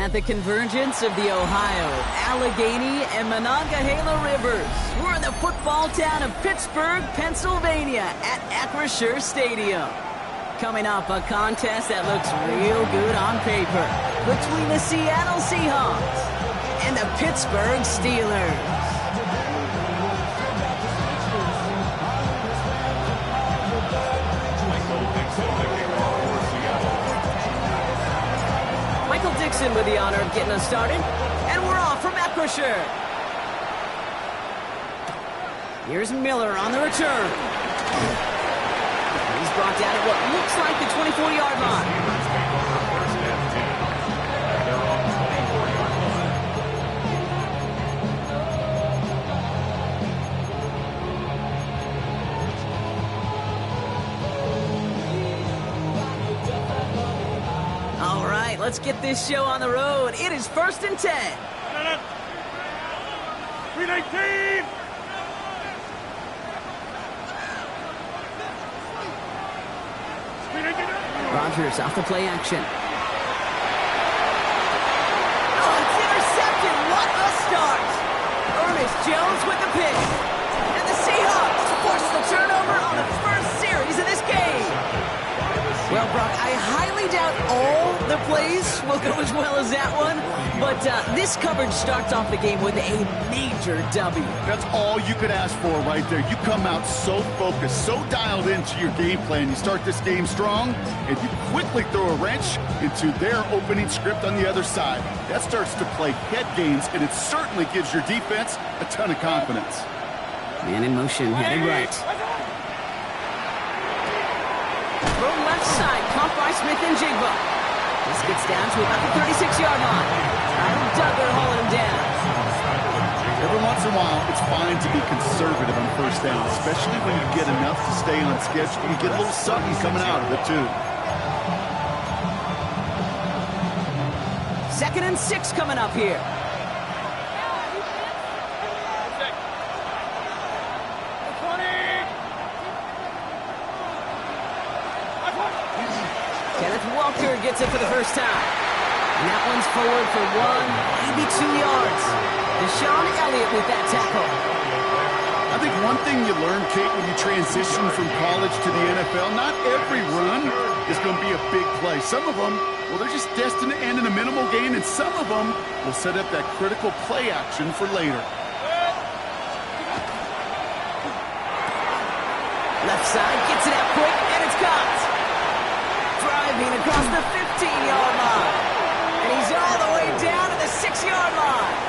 At the convergence of the Ohio, Allegheny, and Monongahela rivers, we're in the football town of Pittsburgh, Pennsylvania at Acrisure Stadium. Coming up, a contest that looks real good on paper between the Seattle Seahawks and the Pittsburgh Steelers. Dixon with the honor of getting us started, and we're off from Acrisure. Here's Miller on the return. He's brought down at what looks like the 24-yard line. Let's get this show on the road. It is 1st and 10. 319. Rodgers off the play action. Oh, it's intercepted. What a start. Ernest Jones with the pick. And the Seahawks force the turnover on the first series of this game. Well, Brock, I highly doubt all the plays will go as well as that one, but this coverage starts off the game with a major W. That's all you could ask for right there. You come out so focused, so dialed into your game plan. You start this game strong, and you quickly throw a wrench into their opening script on the other side. That starts to play head games, and it certainly gives your defense a ton of confidence. Man in motion, headed right. From left side, caught by Smith and Jigba. This gets down to about the 36-yard line. Kyle Duggar hauling him down. Every once in a while, it's fine to be conservative on first down, especially when you get enough to stay on schedule. You get a little something coming out of it, too. 2nd and 6 coming up here. Walker gets it for the first time. And that one's forward for 1, maybe 2 yards. Deshaun Elliott with that tackle. I think one thing you learn, Kate, when you transition from college to the NFL, not every run is going to be a big play. Some of them, well, they're just destined to end in a minimal gain, and some of them will set up that critical play action for later. Left side gets it out quick, and it's caught. Driving across the 15-yard line. And he's all the way down to the 6-yard line.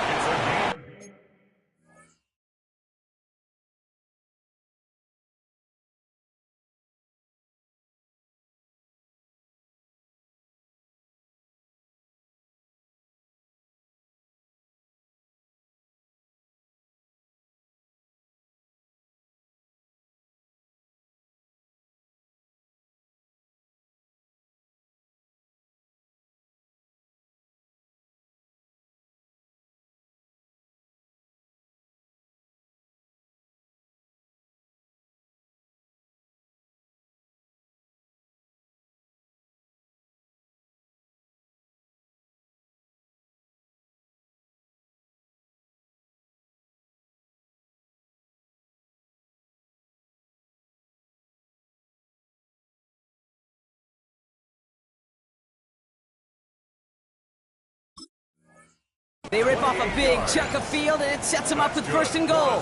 They rip off a big chunk of field, and it sets them up with 1st and goal.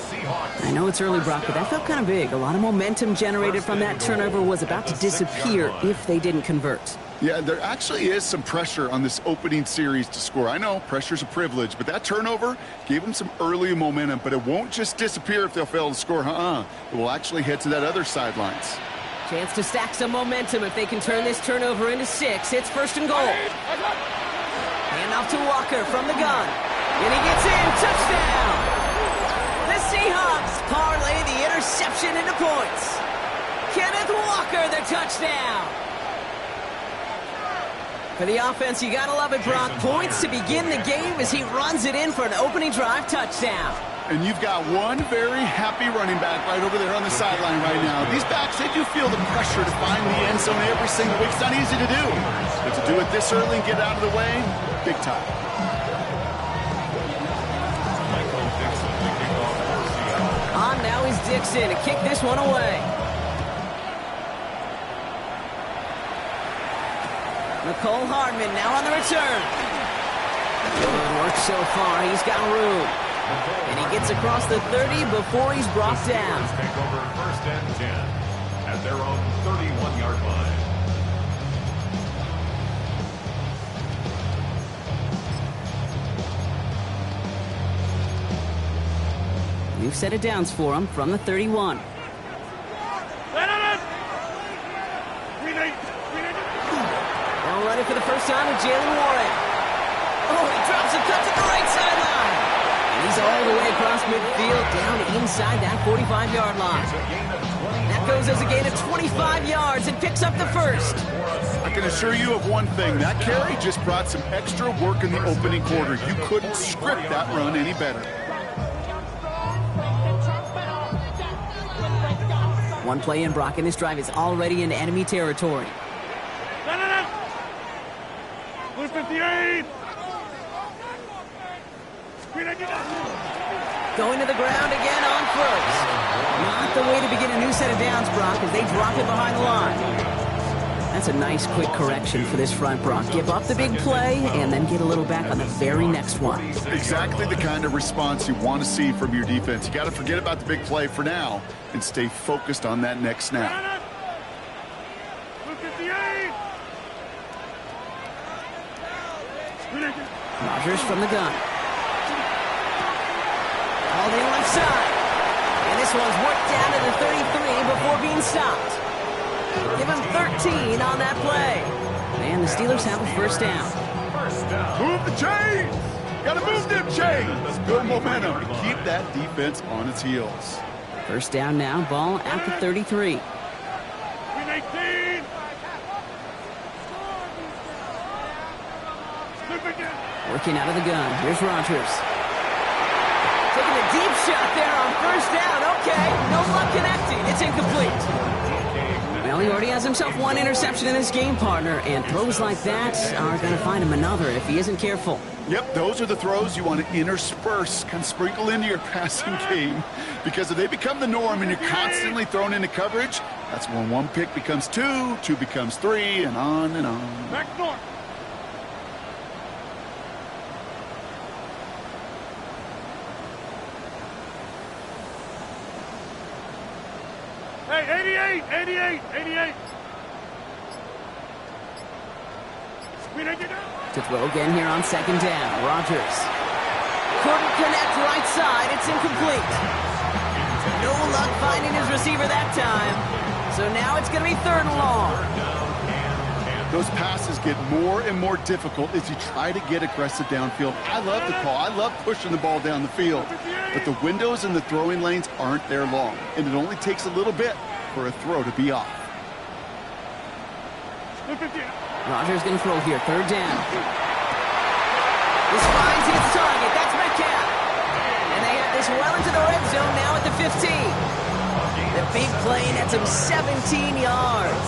I know it's early, Brock, but that felt kind of big. A lot of momentum generated from that turnover was about to disappear if they didn't convert. Yeah, there actually is some pressure on this opening series to score. I know pressure's a privilege, but that turnover gave them some early momentum, but it won't just disappear if they'll fail to score. It will actually head to that other sidelines. Chance to stack some momentum if they can turn this turnover into 6. It's 1st and goal. Hand off to Walker from the gun. And he gets in. Touchdown! The Seahawks parlay the interception into points. Kenneth Walker, the touchdown. For the offense, you gotta love it, Brock. Points to begin the game as he runs it in for an opening drive touchdown. And you've got one very happy running back right over there on the sideline right now. These backs, they do feel the pressure to find the end zone every single week. It's not easy to do. But to do it this early and get out of the way, big time. breaks in to kick this one away. Nicole Hardman now on the return. Good work so far. He's got room. And he gets across the 30 before he's brought down. Take over first and 10 at their own 31-yard line. New set of downs for him from the 31. Now running for the first time with Jalen Warren. Oh, he drops and cuts at the right sideline. And he's all the way across midfield down inside that 45-yard line. That goes as a gain of 25 yards and picks up the first. I can assure you of one thing. That carry just brought some extra work in the opening quarter. You couldn't script that run any better. One play in, Brock, and this drive is already in enemy territory. 58. Going to the ground again on first. Not the way to begin a new set of downs, Brock, as they drop it behind the line. That's a nice quick correction for this front, Brock. Give up the big play and then get a little back on the very next one. Exactly the kind of response you want to see from your defense. You got to forget about the big play for now and stay focused on that next snap. Rodgers from the gun. All the left side. And this one's worked down to the 33 before being stopped. Give him 13 on that play. And the Steelers have a first down. Move the chains! Gotta move them chains! Good momentum to keep that defense on its heels. First down now, ball at the 33. Working out of the gun. Here's Rodgers. Taking a deep shot there on first down. Okay, no luck connecting. It's incomplete. Well, he already has himself one interception in this game, partner, and throws like that are going to find him another if he isn't careful. Yep, those are the throws you want to intersperse, kind of sprinkle into your passing game, because if they become the norm and you're constantly thrown into coverage, that's when one pick becomes two, two becomes three, and on and on. Back north. Hey, 88. To throw again here on second down. Rodgers. Couldn't connect right side. It's incomplete. No luck finding his receiver that time. So now it's going to be third and long. Those passes get more and more difficult as you try to get aggressive downfield. I love the call. I love pushing the ball down the field. But the windows in the throwing lanes aren't there long. And it only takes a little bit for a throw to be off. Rodgers going to throw here. Third down. This finds his target. That's Metcalf. And they have this well into the red zone now at the 15. The big play nets him 17 yards.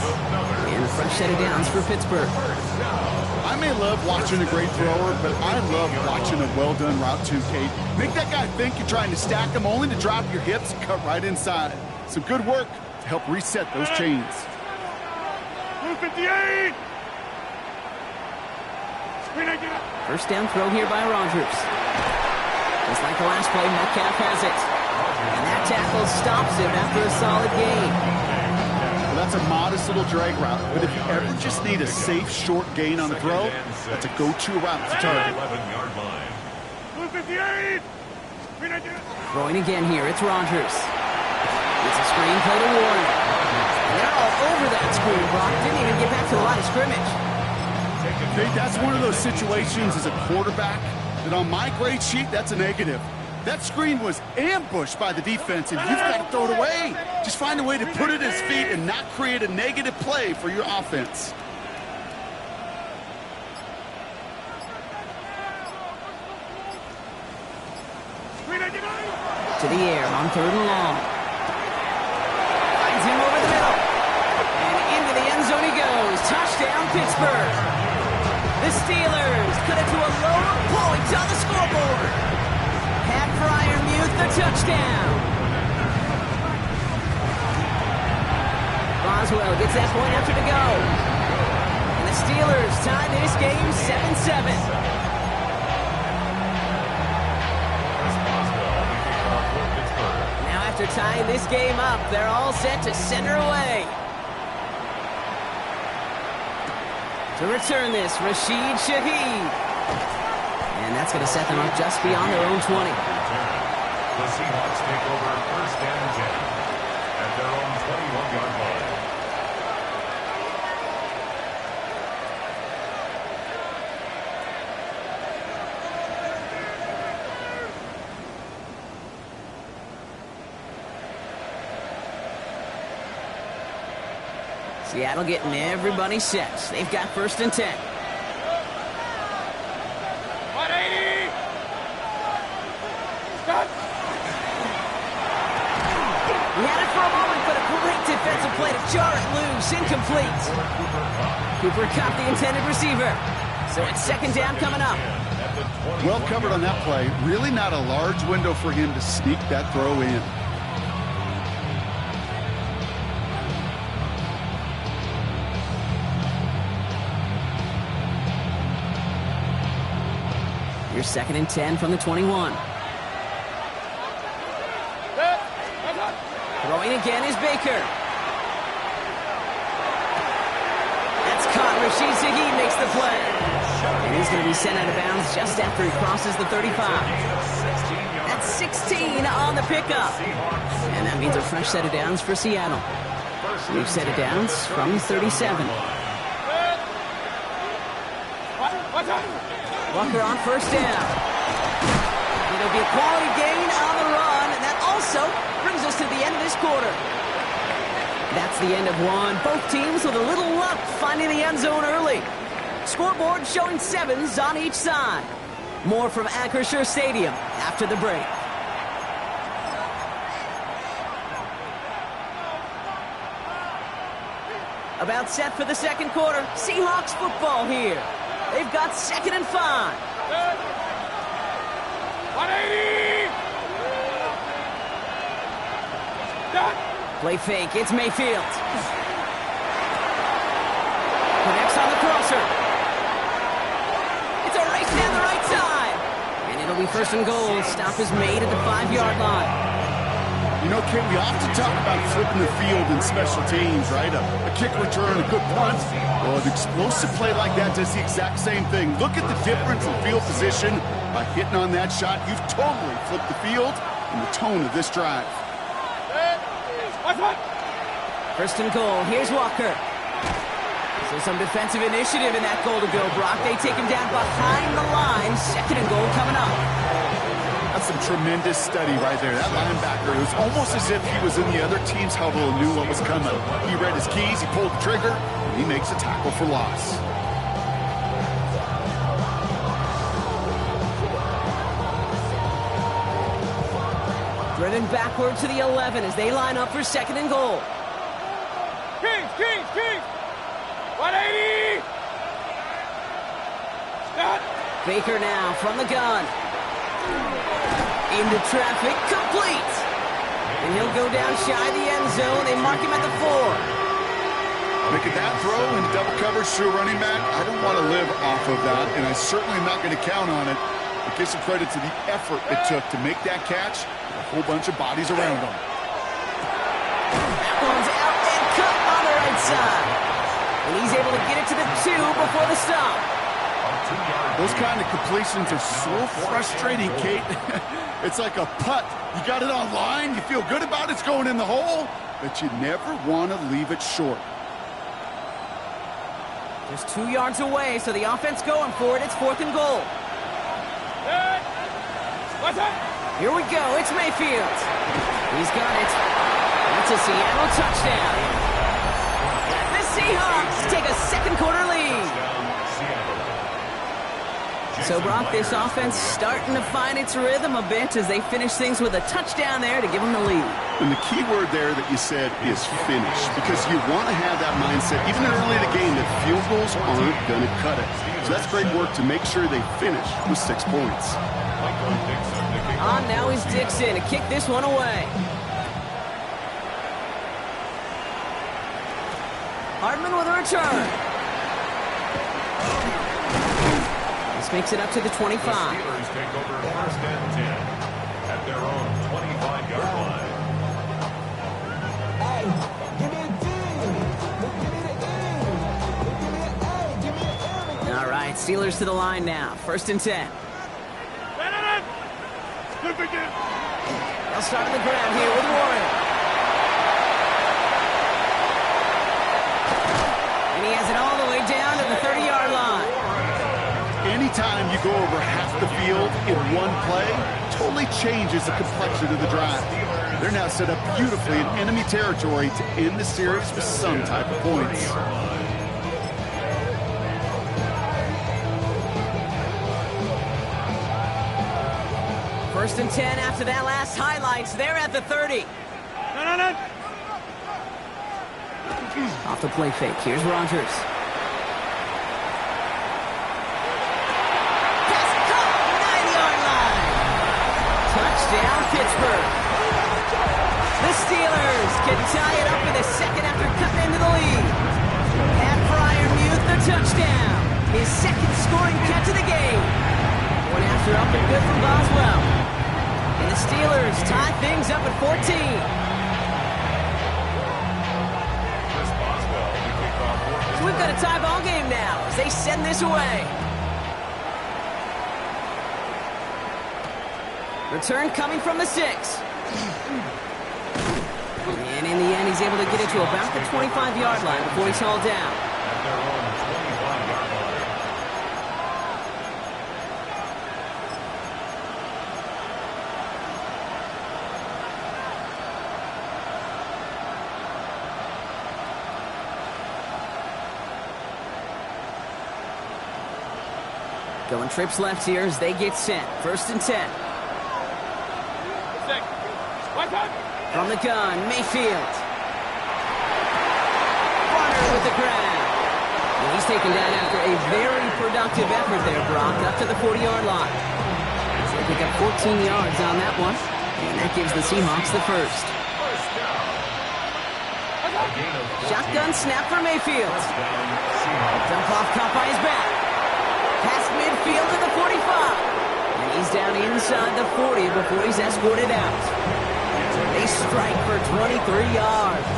And a fresh set of downs for Pittsburgh. I may love watching a great thrower, but I love watching a well-done route too, Kate. Make that guy think you're trying to stack him only to drop your hips and cut right inside. Some good work to help reset those chains. 58. First down throw here by Rodgers. Just like the last play, Metcalf has it. And that tackle stops him after a solid gain. Well, that's a modest little drag route, but if you ever just need a safe, short gain on the throw, that's a go-to route to target. 11-yard line. 58. Throwing again here, it's Rodgers. It's a screen play to Warren. And they're all over that screen, Brock. Didn't even get back to the line of scrimmage. Hey, that's one of those situations as a quarterback that on my grade sheet, that's a negative. That screen was ambushed by the defense, and you've got to throw it away. Just find a way to put it at his feet and not create a negative play for your offense. To the air on third and long. Finds him over the middle. And into the end zone he goes. Touchdown, Pittsburgh. The Steelers cut it to a lower point on the scoreboard. Pat Fryermuth, the touchdown. Boswell gets that point after to go. And the Steelers tie this game 7-7. Now after tying this game up, they're all set to center away. To return this, Rashid Shaheed. And that's going to set them up just beyond their own 20. The Seahawks take over first and 10 at their own 21-yard line. Seattle getting everybody set. They've got first and 10. 180! Stop! He had it for a moment, but a great defensive play to jar it loose. Incomplete. Cooper Kupp, the intended receiver. So it's second down coming up. Well covered on that play. Really not a large window for him to sneak that throw in. Here's second and 10 from the 21. Throwing again is Baker. That's caught. Rashid Shaheed makes the play. And he's going to be sent out of bounds just after he crosses the 35. That's 16 on the pickup. And that means a fresh set of downs for Seattle. New set of downs from 37. Walker on first down. It'll be a quality gain on the run, and that also brings us to the end of this quarter. That's the end of one. Both teams with a little luck finding the end zone early. Scoreboard showing 7s on each side. More from Acrisure Stadium after the break. About set for the second quarter. Seahawks football here. They've got second and 5. 180! Stop! Play fake. It's Mayfield. Connects on the crosser. It's a race down the right side. And it'll be first and goal. Stop is made at the 5-yard line. You know, Kate, we often talk about flipping the field in special teams, right? A kick return, a good punt. Well, an explosive play like that does the exact same thing. Look at the difference in field position. By hitting on that shot, you've totally flipped the field and the tone of this drive. First and goal. Here's Walker. So some defensive initiative in that goal to go, Brock. They take him down behind the line. Second and goal coming up. That's some tremendous study right there. That linebacker, it was almost as if he was in the other team's huddle and knew what was coming. He read his keys, he pulled the trigger, and he makes a tackle for loss. Driven backward to the 11 as they line up for second and goal. Kings! 180! Stop! Baker now from the gun. Into traffic, complete. And he'll go down shy of the end zone. They mark him at the 4. Making that throw in double coverage to a running back, I don't want to live off of that, and I certainly am not going to count on it. But give some credit to the effort it took to make that catch with a whole bunch of bodies around him. That one's out and cut on the right side. And he's able to get it to the 2 before the stop. Those kind of completions are so frustrating, Kate. It's like a putt. You got it on line, you feel good about it, it's going in the hole, but you never want to leave it short. Just 2 yards away, so the offense going for it. It's fourth and goal. What's up? Here we go. It's Mayfield. He's got it. That's a Seattle touchdown. The Seahawks take a second quarter lead. So, Brock, this offense starting to find its rhythm a bit as they finish things with a touchdown there to give them the lead. And the key word there that you said is finish, because you want to have that mindset, even early in the game, that field goals aren't going to cut it. So that's great work to make sure they finish with 6 points. On now is Dixon to kick this one away. Hardman with a return. This makes it up to the 25. The Steelers take over first and 10 at their own 25-yard line. All right, Steelers to the line now. First and 10. They'll start on the ground here with Warren. And he has it all the way down to the 30-yard line. Anytime you go over half the field in one play, totally changes the complexion of the drive. They're now set up beautifully in enemy territory to end the series with some type of points. First and 10 after that last highlights. They're at the 30. Off the play fake. Here's Rodgers. Pass caught, 9-yard line. Touchdown, Pittsburgh. The Steelers can tie it up with a second after cutting into the lead. Pat Fryermuth, the touchdown. His second scoring catch of the game. One after up and good from Boswell. And the Steelers tie things up at 14. So we've got a tie ball game now as they send this away. Return coming from the 6. And in the end, he's able to get it to about the 25-yard line before he's hauled down. At their own 25-yard line. Going trips left here as they get sent. First and 10. From the gun, Mayfield. Bonner with the grab. And he's taken down after a very productive effort there, Brock, up to the 40-yard line. So they pick up 14 yards on that one. And that gives the Seahawks the first. Shotgun snap for Mayfield. Dump off caught by his back. Past midfield to the 45. And he's down inside the 40 before he's escorted out. They strike for 23 yards.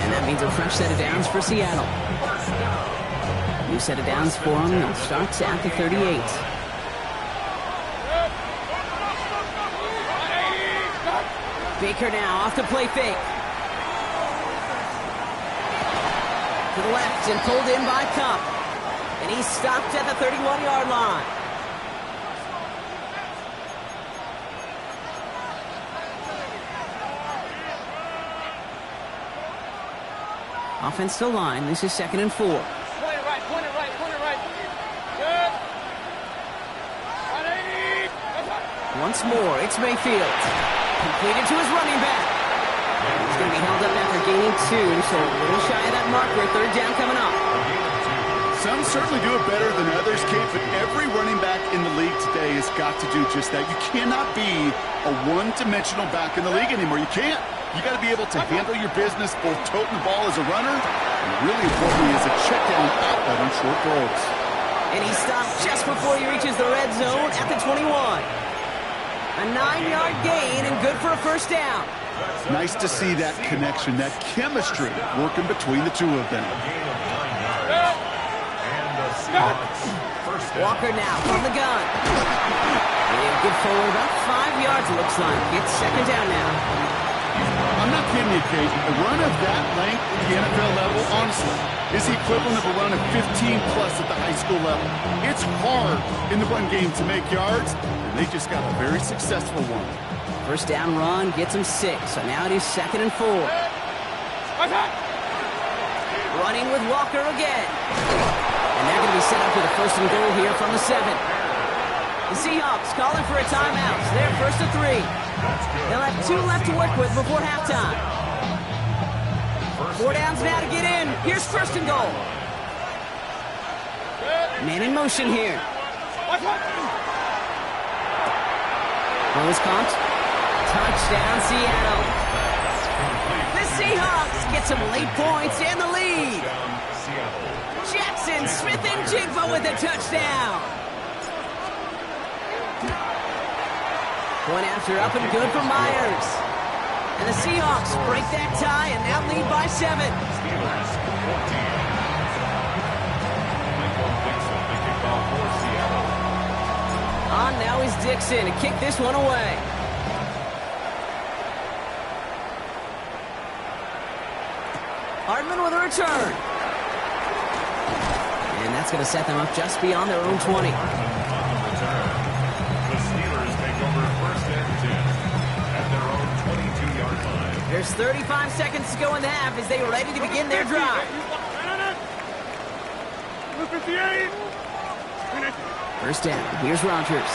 And that means a fresh set of downs for Seattle. New set of downs for them. It starts at the 38. Baker now off the play fake. To the left and pulled in by Cup. And he's stopped at the 31-yard line. Offense to line. This is 2nd and 4. Point it right, point it right, point it right. Good. 180. Once more, it's Mayfield. Completed to his running back. He's going to be held up after gaining 2, so a little shy of that marker. Third down coming up. Some certainly do it better than others, Kate, but every running back in the league today has got to do just that. You cannot be a one-dimensional back in the league anymore. You can't. You got to be able to handle your business, both toting the ball as a runner, and really importantly as a check-down outlet on short throws. And he stopped just before he reaches the red zone at the 21. A 9-yard gain and good for a first down. Nice to see that connection, that chemistry working between the two of them. Walker now from the gun. And good forward about 5 yards, it looks like. It's second down now. I'm not kidding you, Kate. A run of that length at the NFL level, honestly, is the equivalent of a run of 15-plus at the high school level. It's hard in the run game to make yards, and they just got a very successful one. First down run gets him 6, so now it is 2nd and 4. Running with Walker again. And they're going to be set up with a first and goal here from the 7. The Seahawks calling for a timeout. So they're first and 3. They'll have 2 left to work with before halftime. 4 downs now to get in. Here's first and goal. Man in motion here. Ball is caught. Touchdown, Seattle. The Seahawks get some late points in the lead. Boswell with a touchdown. Point after up and good for Myers. And the Seahawks break that tie and now lead by 7. Steelers 14. Michael Dixon, the kickoff for Seattle. On now is Dixon to kick this one away. Hardman with a return. And that's going to set them up just beyond their own 20. On the return, the Steelers take over first and 10 at their own 22-yard line. There's 35 seconds to go in the half as they are ready to begin their drive. First down. Here's Rodgers.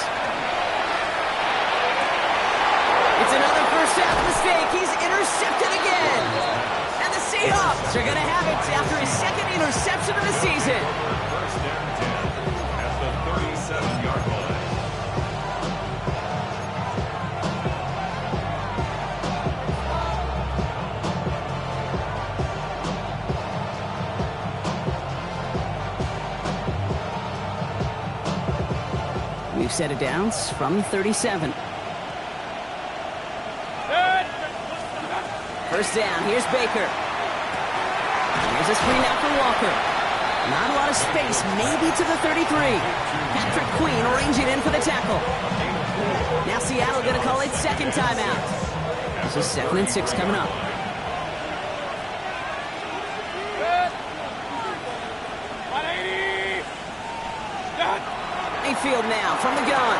It's another first half mistake. He's intercepted again. And the Seahawks are going to have it after his second interception of the season. First and 10 at the 37-yard line. We've set it down from 37. First down, here's Baker. Here's a screen out for Walker. Not a lot of space, maybe to the 33. Patrick Queen arranging in for the tackle. Now Seattle going to call its second timeout. So 2nd and 6 coming up. Mayfield now from the gun.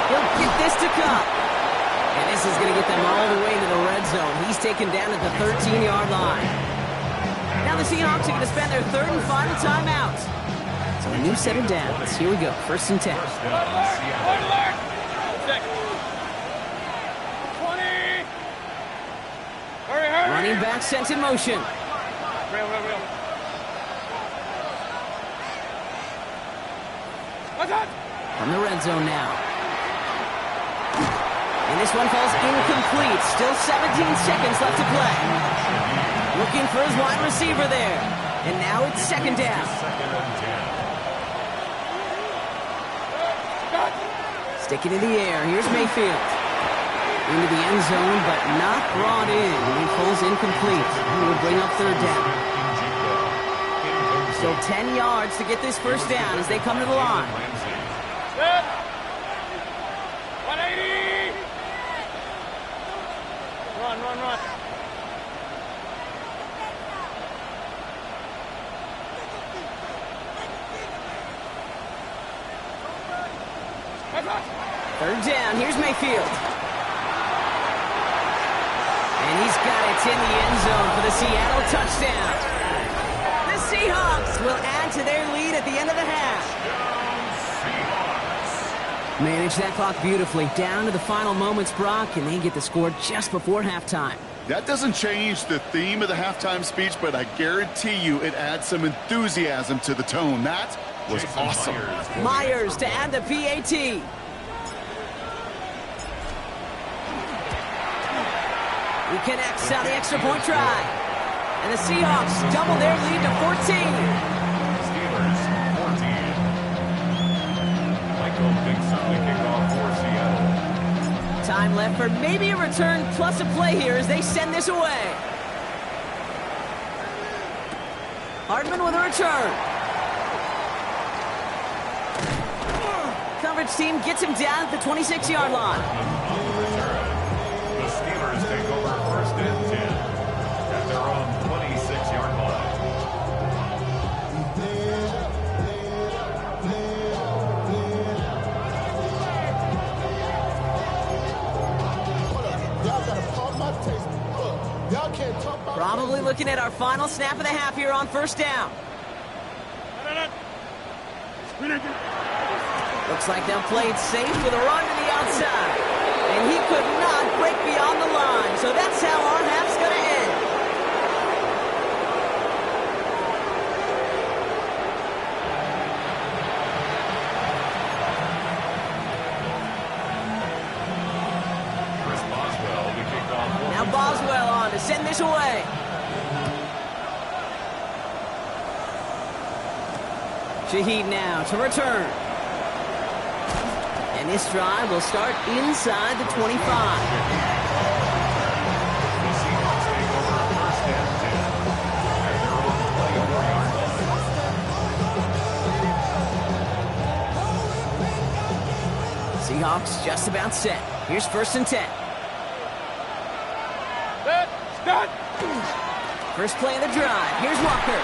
He'll get this to Cup. And this is going to get them all the way to the red zone. He's taken down at the 13-yard line. Now the Seahawks are going to spend their third and final timeout. So a new set of downs. Here we go, 1st and 10. First down, Seattle. Running back sent in motion. Real. From the red zone now. And this one falls incomplete. Still 17 seconds left to play. Looking for his wide receiver there. And now it's 2nd down. Second and 10. Sticking in the air. Here's Mayfield. Into the end zone, but not brought in. He pulls incomplete. He will bring up 3rd down. Still 10 yards to get this first down as they come to the line. 180. Run. Third down, here's Mayfield. And he's got it in the end zone for the Seattle touchdown. The Seahawks will add to their lead at the end of the half. Manage that clock beautifully. Down to the final moments, Brock, and they get the score just before halftime. That doesn't change the theme of the halftime speech, but I guarantee you it adds some enthusiasm to the tone. That was awesome. Myers to add the PAT. He connects on the extra point try. And the Seahawks double their lead to 14. Steelers 14. Michael Dixon, the kickoff for Seattle. Time left for maybe a return plus a play here as they send this away. Hardman with a return. Coverage team gets him down at the 26-yard line. On the return, the Steelers take over first and 10 at their own 26-yard line. Probably looking at our final snap of the half here on first down. Looks like they'll play it safe with a run to the outside. And he could not break beyond the line. So that's how our half's going to end. Chris Boswell, the kickoff for Now Boswell on to send this away. Shaheed now to return. And this drive will start inside the 25. The Seahawks take over first and 10 at their own 24-yard line. Seahawks just about set. Here's first and 10. Start. First play of the drive. Here's Walker.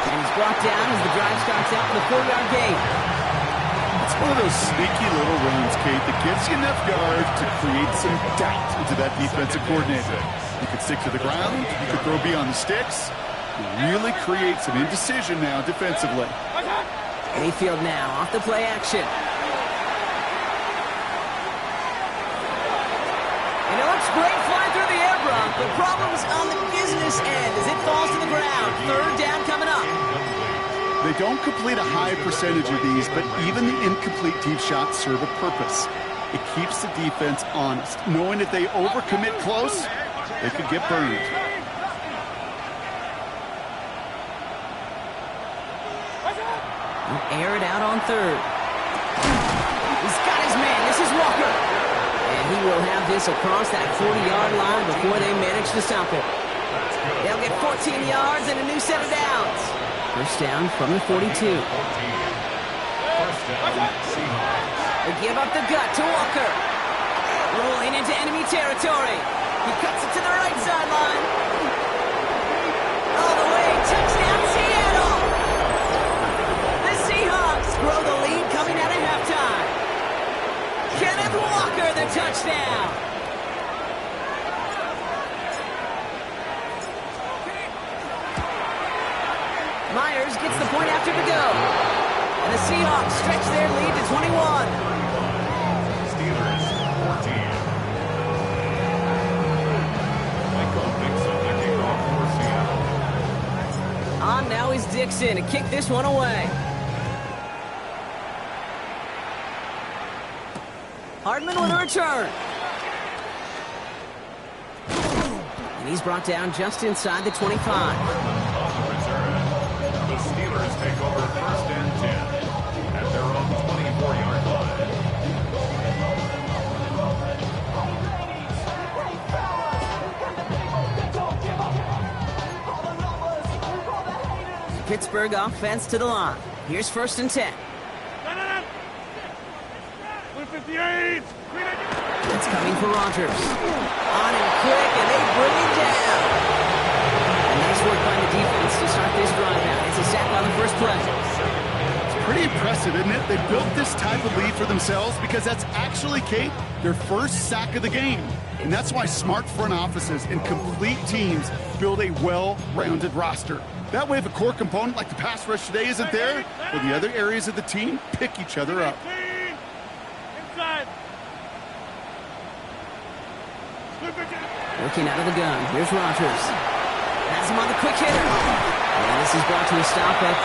And he's brought down as the drive starts out in the 4-yard gain. It's one of those sneaky little runs, Kate, that gives you enough yards to create some doubt into that defensive coordinator. You could stick to the ground. You could throw beyond the sticks. Really create some indecision now defensively. Mayfield now off the play action. And it looks great flying through the air, Brock, but problems on the business end as it falls to the ground. Third down coming up. They don't complete a high percentage of these, but even the incomplete deep shots serve a purpose. It keeps the defense honest, knowing if they overcommit close, they could get burned. Air it out on third. He's got his man. This is Walker. And he will have this across that 40-yard line before they manage to stop it. They'll get 14 yards and a new set of downs. First down from the 42. First down, Seahawks. They give up the gut to Walker. Rolling into enemy territory. He cuts it to the right sideline. All the way. Touchdown, Seattle. The Seahawks grow the lead coming out of halftime. Kenneth Walker, the touchdown. Myers gets the point after to go. And the Seahawks stretch their lead to 21. Steelers, 14. Michael Dixon, the kickoff for Seattle. On now is Dixon to kick this one away. Hardman with a return. And he's brought down just inside the 25. On the return, the Steelers take over first and 10 at their own 24-yard line. Pittsburgh offense to the line. Here's first and 10. 158. It's coming for Rodgers. On and quick, and they bring him down. And nice work by the defense to start this drive out. It's a sack on the first play. It's pretty impressive, isn't it? They built this type of lead for themselves because that's actually, Kate, their first sack of the game. And that's why smart front offices and complete teams build a well-rounded roster. That way, if a core component like the pass rush today isn't there, well, the other areas of the team pick each other up. Inside. Working out of the gun. Here's Rodgers. Has him on the quick hitter. And this is brought to a stop at